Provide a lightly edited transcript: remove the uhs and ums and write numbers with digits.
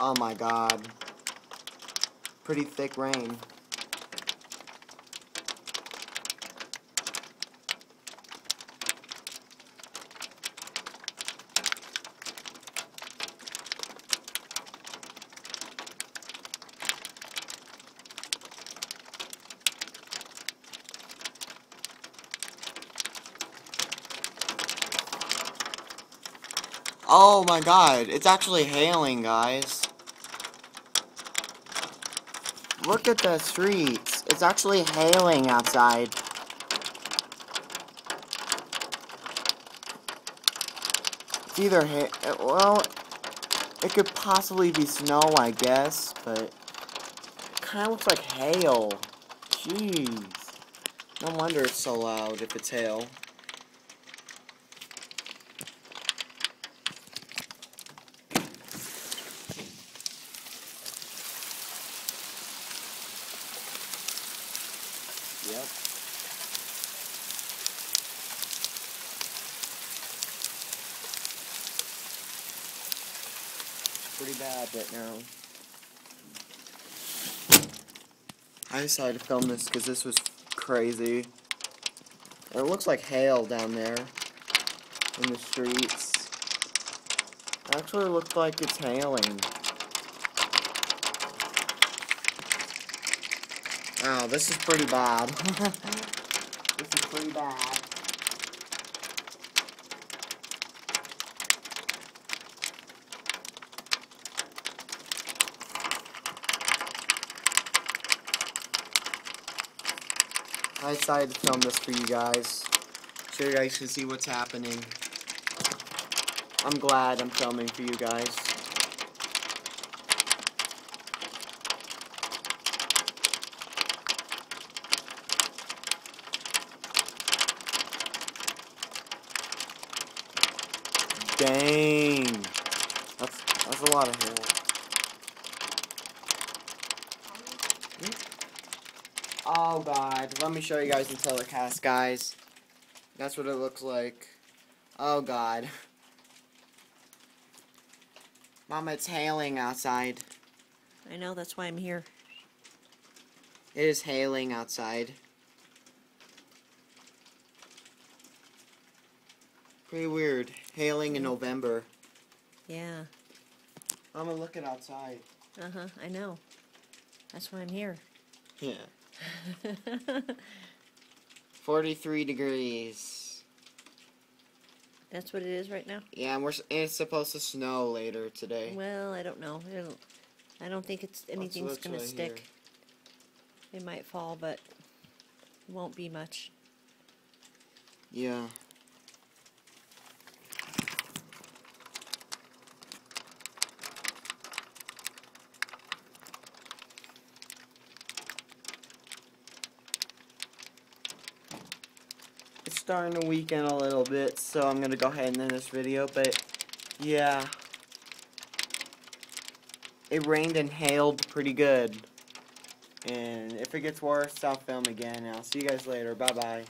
Oh my god. Pretty thick rain. Oh my god, it's actually hailing, guys. Look at the streets. It's actually hailing outside. It's either well, it could possibly be snow, I guess, but it kind of looks like hail. Jeez. No wonder it's so loud if it's hail. Yep. Pretty bad right now. I decided to film this because this was crazy. It looks like hail down there in the streets. It actually looks like it's hailing. Wow, this is pretty bad. This is pretty bad. I decided to film this for you guys, so you guys can see what's happening. I'm glad I'm filming for you guys. Dang. That's a lot of hair. Oh god, let me show you guys the telecast, guys. That's what it looks like. Oh god. Mama, it's hailing outside. I know, that's why I'm here. It is hailing outside. Pretty weird. Hailing in November. Yeah. Mama, look at outside. Uh-huh, I know. That's why I'm here. Yeah. 43 degrees. That's what it is right now? Yeah, and it's supposed to snow later today. Well, I don't know. I don't think anything's going to stick. It might fall, but it won't be much. Yeah. It's starting to weaken a little bit, so I'm gonna go ahead and end this video, but yeah. It rained and hailed pretty good. And if it gets worse, I'll film again. I'll see you guys later. Bye-bye.